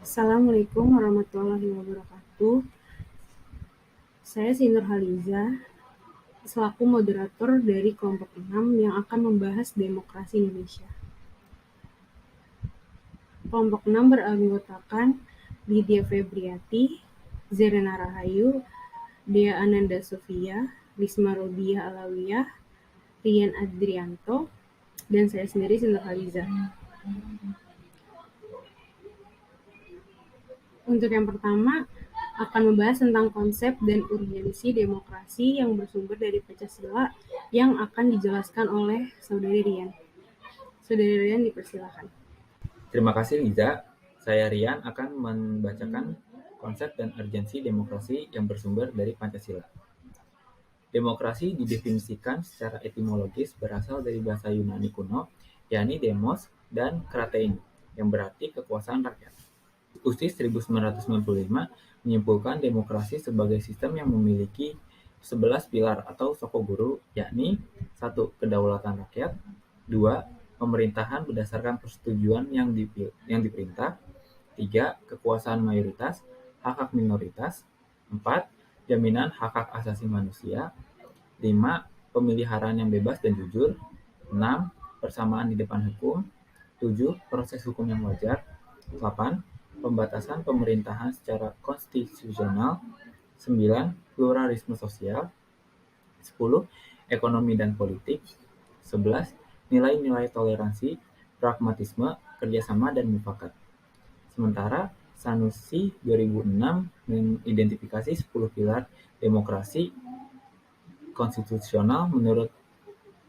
Assalamualaikum warahmatullahi wabarakatuh. Saya Sinur Haliza, selaku moderator dari kelompok 6 yang akan membahas demokrasi Indonesia. Kelompok 6 beranggotakan Lydia Febriati, Zerena Rahayu, Dea Ananda Sofia, Risma Robiah Alawiyah, Rian Adrianto, dan saya sendiri Sinur Haliza. Untuk yang pertama, akan membahas tentang konsep dan urgensi demokrasi yang bersumber dari Pancasila yang akan dijelaskan oleh Saudari Rian. Saudari Rian, dipersilakan. Terima kasih Liza. Saya Rian akan membacakan konsep dan urgensi demokrasi yang bersumber dari Pancasila. Demokrasi didefinisikan secara etimologis berasal dari bahasa Yunani kuno, yakni demos dan kratein, yang berarti kekuasaan rakyat. USIS 1995 menyimpulkan demokrasi sebagai sistem yang memiliki 11 pilar atau sokoguru, yakni 1. Kedaulatan rakyat, 2. Pemerintahan berdasarkan persetujuan yang diperintah, 3. Kekuasaan mayoritas, hak-hak minoritas, 4. Jaminan hak-hak asasi manusia, 5. Pemeliharaan yang bebas dan jujur, 6. Persamaan di depan hukum, 7. Proses hukum yang wajar, 8. Pembatasan pemerintahan secara konstitusional, 9. Pluralisme sosial, 10. Ekonomi dan politik, 11. Nilai-nilai toleransi, pragmatisme, kerjasama, dan mufakat. Sementara Sanusi 2006 mengidentifikasi 10 pilar demokrasi konstitusional menurut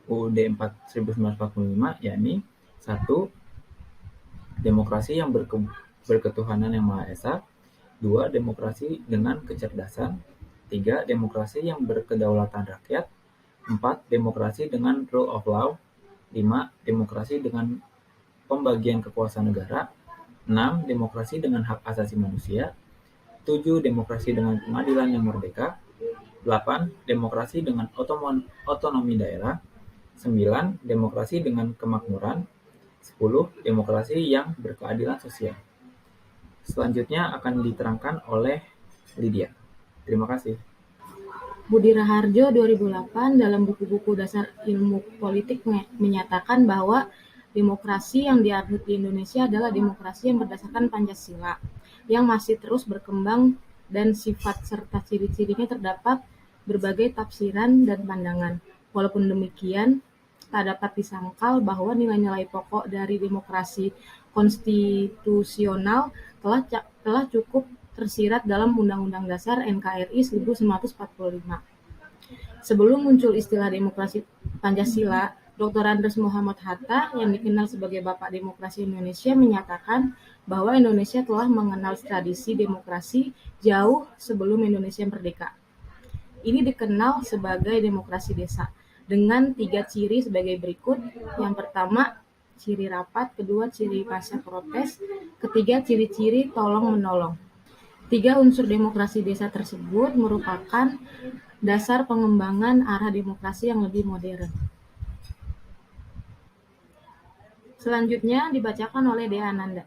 UUD 1945, yakni 1. Demokrasi yang berketuhanan yang Maha Esa, 2. Demokrasi dengan kecerdasan, 3. Demokrasi yang berkedaulatan rakyat, 4. Demokrasi dengan rule of law, 5. Demokrasi dengan pembagian kekuasaan negara, 6. Demokrasi dengan hak asasi manusia, 7. Demokrasi dengan pengadilan yang merdeka, 8. Demokrasi dengan otonomi daerah, 9. Demokrasi dengan kemakmuran, 10. Demokrasi yang berkeadilan sosial. Selanjutnya akan diterangkan oleh Lydia. Terima kasih. Budi Raharjo 2008 dalam buku-buku dasar ilmu politik menyatakan bahwa demokrasi yang dianut di Indonesia adalah demokrasi yang berdasarkan Pancasila, yang masih terus berkembang dan sifat serta ciri-cirinya terdapat berbagai tafsiran dan pandangan. Walaupun demikian, tak dapat disangkal bahwa nilai-nilai pokok dari demokrasi konstitusional telah cukup tersirat dalam Undang-Undang Dasar NKRI 1945. Sebelum muncul istilah demokrasi Pancasila, Dr. Andreas Muhammad Hatta yang dikenal sebagai Bapak Demokrasi Indonesia menyatakan bahwa Indonesia telah mengenal tradisi demokrasi jauh sebelum Indonesia merdeka. Ini dikenal sebagai demokrasi desa, dengan 3 ciri sebagai berikut. Yang pertama, ciri rapat, kedua, ciri pasca protes, ketiga, ciri-ciri tolong-menolong. 3 unsur demokrasi desa tersebut merupakan dasar pengembangan arah demokrasi yang lebih modern. Selanjutnya dibacakan oleh Dea Ananda.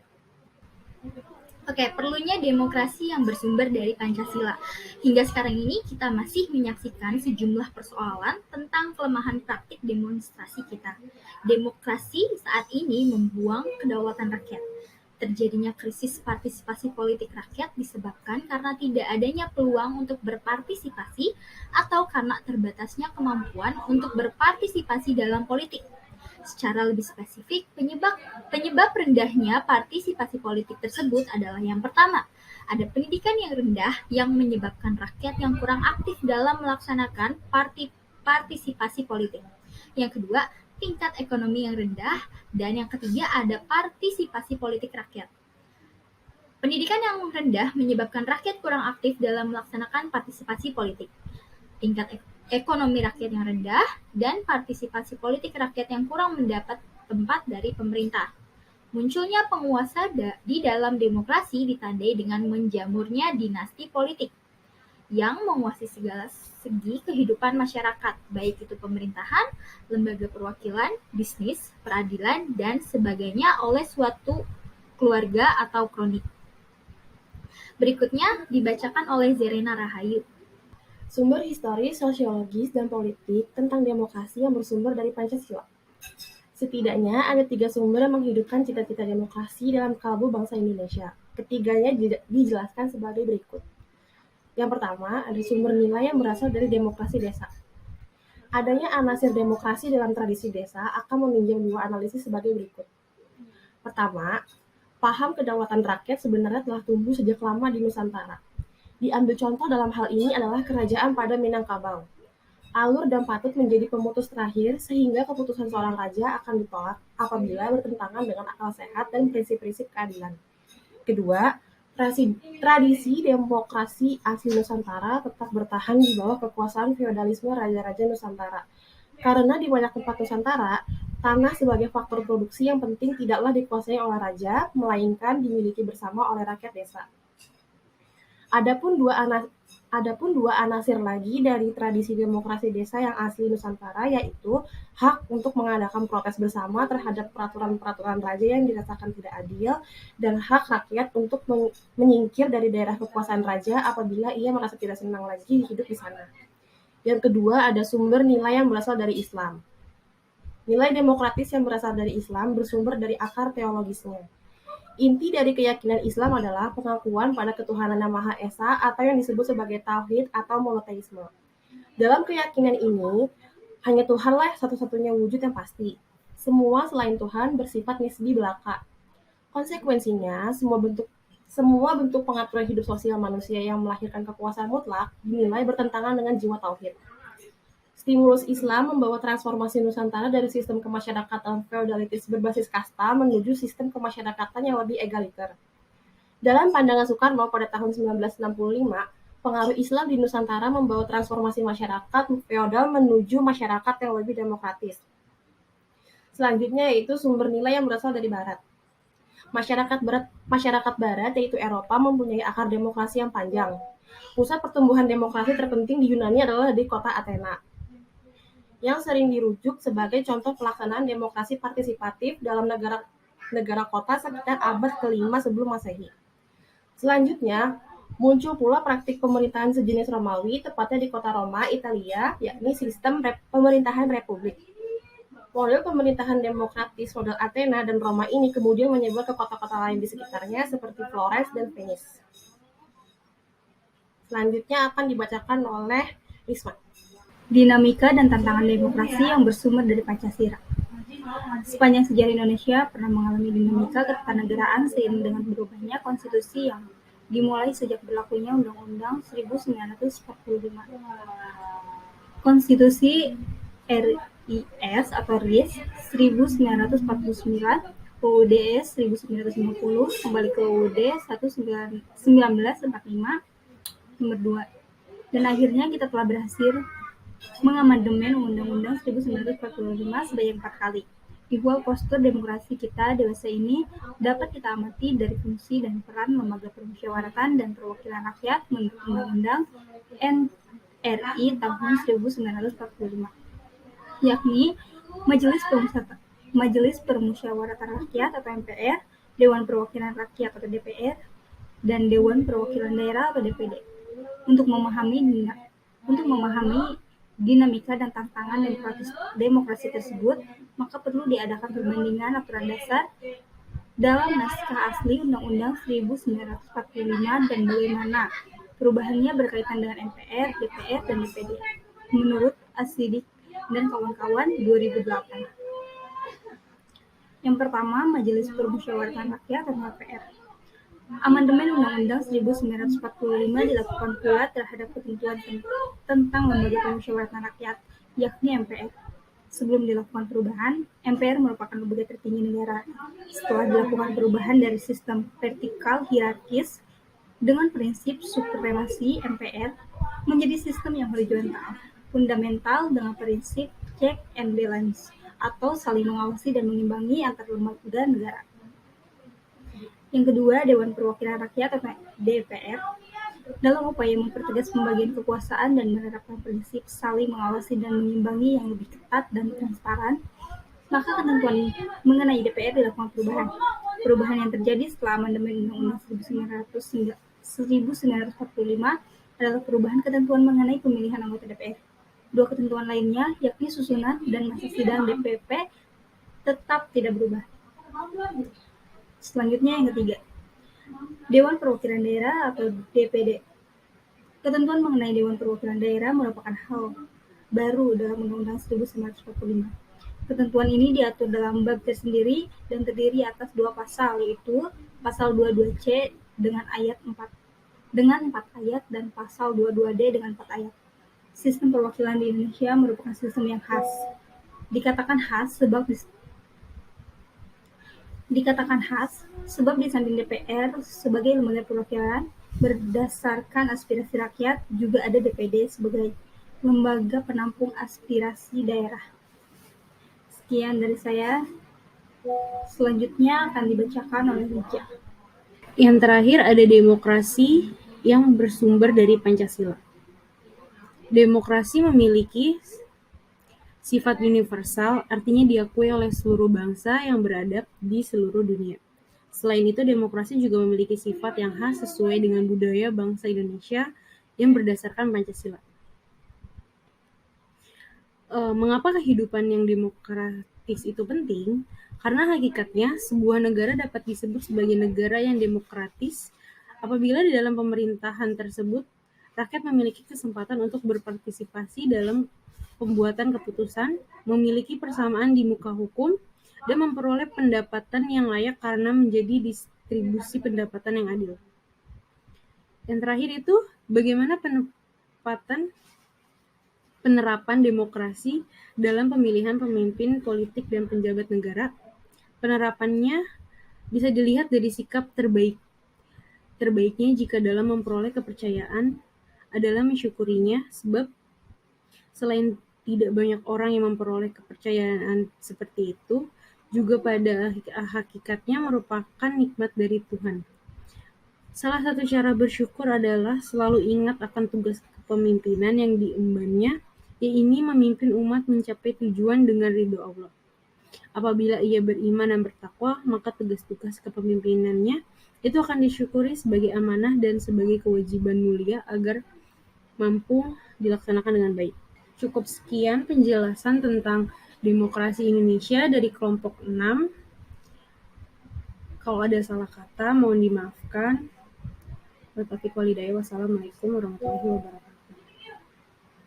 Oke, perlunya demokrasi yang bersumber dari Pancasila. Hingga sekarang ini kita masih menyaksikan sejumlah persoalan tentang kelemahan praktik demonstrasi kita. Demokrasi saat ini membuang kedaulatan rakyat. Terjadinya krisis partisipasi politik rakyat disebabkan karena tidak adanya peluang untuk berpartisipasi atau karena terbatasnya kemampuan untuk berpartisipasi dalam politik. Secara lebih spesifik, penyebab rendahnya partisipasi politik tersebut adalah yang pertama, ada pendidikan yang rendah yang menyebabkan rakyat yang kurang aktif dalam melaksanakan partisipasi politik. Yang kedua, tingkat ekonomi yang rendah, dan yang ketiga ada partisipasi politik rakyat. Pendidikan yang rendah menyebabkan rakyat kurang aktif dalam melaksanakan partisipasi politik. Tingkat ekonomi rakyat yang rendah, dan partisipasi politik rakyat yang kurang mendapat tempat dari pemerintah. Munculnya penguasa di dalam demokrasi ditandai dengan menjamurnya dinasti politik yang menguasai segala segi kehidupan masyarakat, baik itu pemerintahan, lembaga perwakilan, bisnis, peradilan, dan sebagainya oleh suatu keluarga atau kroni. Berikutnya dibacakan oleh Zerena Rahayu. Sumber historis, sosiologis, dan politik tentang demokrasi yang bersumber dari Pancasila. Setidaknya ada 3 sumber yang menghidupkan cita-cita demokrasi dalam kalbu bangsa Indonesia. Ketiganya dijelaskan sebagai berikut. Yang pertama, ada sumber nilai yang berasal dari demokrasi desa. Adanya anasir demokrasi dalam tradisi desa akan meminjam 2 analisis sebagai berikut. Pertama, paham kedaulatan rakyat sebenarnya telah tumbuh sejak lama di Nusantara. Diambil contoh dalam hal ini adalah kerajaan pada Minangkabau. Alur dan patut menjadi pemutus terakhir sehingga keputusan seorang raja akan ditolak apabila bertentangan dengan akal sehat dan prinsip-prinsip keadilan. Kedua, tradisi demokrasi asli Nusantara tetap bertahan di bawah kekuasaan feodalisme raja-raja Nusantara. Karena di banyak tempat Nusantara, tanah sebagai faktor produksi yang penting tidaklah dikuasai oleh raja, melainkan dimiliki bersama oleh rakyat desa. Adapun dua anasir lagi dari tradisi demokrasi desa yang asli Nusantara, yaitu hak untuk mengadakan protes bersama terhadap peraturan-peraturan raja yang dirasakan tidak adil, dan hak rakyat untuk menyingkir dari daerah kekuasaan raja apabila ia merasa tidak senang lagi hidup di sana. Yang kedua, ada sumber nilai yang berasal dari Islam. Nilai demokratis yang berasal dari Islam bersumber dari akar teologisnya. Inti dari keyakinan Islam adalah pengakuan pada ketuhanan yang Maha Esa atau yang disebut sebagai tauhid atau monoteisme. Dalam keyakinan ini, hanya Tuhanlah satu-satunya wujud yang pasti. Semua selain Tuhan bersifat nisbi belaka. Konsekuensinya, semua bentuk pengaturan hidup sosial manusia yang melahirkan kekuasaan mutlak dinilai bertentangan dengan jiwa tauhid. Stimulus Islam membawa transformasi Nusantara dari sistem kemasyarakatan feodalitis berbasis kasta menuju sistem kemasyarakatan yang lebih egaliter. Dalam pandangan Soekarno pada tahun 1965, pengaruh Islam di Nusantara membawa transformasi masyarakat feodal menuju masyarakat yang lebih demokratis. Selanjutnya yaitu sumber nilai yang berasal dari Barat. Masyarakat Barat, yaitu Eropa, mempunyai akar demokrasi yang panjang. Pusat pertumbuhan demokrasi terpenting di Yunani adalah di kota Athena, yang sering dirujuk sebagai contoh pelaksanaan demokrasi partisipatif dalam negara kota sekitar abad ke-5 sebelum Masehi. Selanjutnya, muncul pula praktik pemerintahan sejenis Romawi, tepatnya di kota Roma, Italia, yakni sistem pemerintahan republik. Model pemerintahan demokratis model Athena dan Roma ini kemudian menyebar ke kota-kota lain di sekitarnya seperti Florence dan Venice. Selanjutnya akan dibacakan oleh Risma. Dinamika dan tantangan demokrasi yang bersumber dari Pancasila. Sepanjang sejarah Indonesia pernah mengalami dinamika ketatanegaraan seiring dengan berubahnya konstitusi yang dimulai sejak berlakunya Undang-Undang 1945. Konstitusi RIS atau RIS 1949, UUD 1950, kembali ke UUD 1945 nomor 2. Dan akhirnya kita telah berhasil mengamandemen Undang-Undang 1945 sebanyak 4 kali. Di bawah postur demokrasi kita dewasa ini dapat kita amati dari fungsi dan peran lembaga permusyawaratan dan perwakilan rakyat menurut Undang-Undang NRI tahun 1945, yakni Majelis Permusyawaratan Rakyat atau MPR, Dewan Perwakilan Rakyat atau DPR, dan Dewan Perwakilan Daerah atau DPD. Untuk memahami dinamika dan tantangan demokrasi tersebut, maka perlu diadakan perbandingan aturan dasar dalam naskah asli Undang-Undang 1945 dan bagaimana perubahannya berkaitan dengan MPR, DPR, dan DPD. Menurut Asidik dan kawan-kawan 2008. Yang pertama, Majelis Permusyawaratan Rakyat atau MPR. Amandemen Undang-Undang 1945 dilakukan pula terhadap ketentuan tentang Lembaga Permusyawaratan Rakyat, yakni MPR. Sebelum dilakukan perubahan, MPR merupakan lembaga tertinggi negara. Setelah dilakukan perubahan dari sistem vertikal hierarkis dengan prinsip supremasi MPR menjadi sistem yang horizontal, fundamental dengan prinsip check and balance atau saling mengawasi dan mengimbangi antar lembaga negara. Yang kedua, Dewan Perwakilan Rakyat atau DPR. Dalam upaya mempertegas pembagian kekuasaan dan menerapkan prinsip saling mengawasi dan mengimbangi yang lebih ketat dan transparan, maka ketentuan mengenai DPR dilakukan perubahan. Perubahan yang terjadi setelah amandemen Undang-Undang 1945 adalah perubahan ketentuan mengenai pemilihan anggota DPR. Dua ketentuan lainnya, yakni susunan dan masa sidang DPP, tetap tidak berubah. Selanjutnya yang ketiga, Dewan Perwakilan Daerah atau DPD. Ketentuan mengenai Dewan Perwakilan Daerah merupakan hal baru dalam Undang-Undang 1945. Ketentuan ini diatur dalam bab tersendiri dan terdiri atas dua pasal, yaitu pasal 22C dengan 4 ayat dan pasal 22D dengan 4 ayat. Sistem perwakilan di Indonesia merupakan sistem yang khas. Dikatakan khas sebab di samping DPR sebagai lembaga perwakilan berdasarkan aspirasi rakyat, juga ada DPD sebagai lembaga penampung aspirasi daerah. Sekian dari saya. Selanjutnya akan dibacakan oleh Lija. Yang terakhir ada demokrasi yang bersumber dari Pancasila. Demokrasi memiliki sifat universal, artinya diakui oleh seluruh bangsa yang beradab di seluruh dunia. Selain itu, demokrasi juga memiliki sifat yang khas sesuai dengan budaya bangsa Indonesia yang berdasarkan Pancasila. Mengapa kehidupan yang demokratis itu penting? Karena hakikatnya sebuah negara dapat disebut sebagai negara yang demokratis apabila di dalam pemerintahan tersebut rakyat memiliki kesempatan untuk berpartisipasi dalam pembuatan keputusan, memiliki persamaan di muka hukum, dan memperoleh pendapatan yang layak karena menjadi distribusi pendapatan yang adil. Yang terakhir itu, bagaimana penerapan demokrasi dalam pemilihan pemimpin politik dan pejabat negara. Penerapannya bisa dilihat dari sikap terbaiknya jika dalam memperoleh kepercayaan adalah mensyukurinya, sebab selain tidak banyak orang yang memperoleh kepercayaan seperti itu, juga pada hakikatnya merupakan nikmat dari Tuhan. Salah satu cara bersyukur adalah selalu ingat akan tugas kepemimpinan yang diembannya, yaitu memimpin umat mencapai tujuan dengan ridho Allah. Apabila ia beriman dan bertakwa, maka tugas-tugas kepemimpinannya itu akan disyukuri sebagai amanah dan sebagai kewajiban mulia agar mampu dilaksanakan dengan baik. Cukup sekian penjelasan tentang demokrasi Indonesia dari kelompok 6. Kalau ada salah kata, mohon dimaafkan. Wassalamualaikum warahmatullahi wabarakatuh.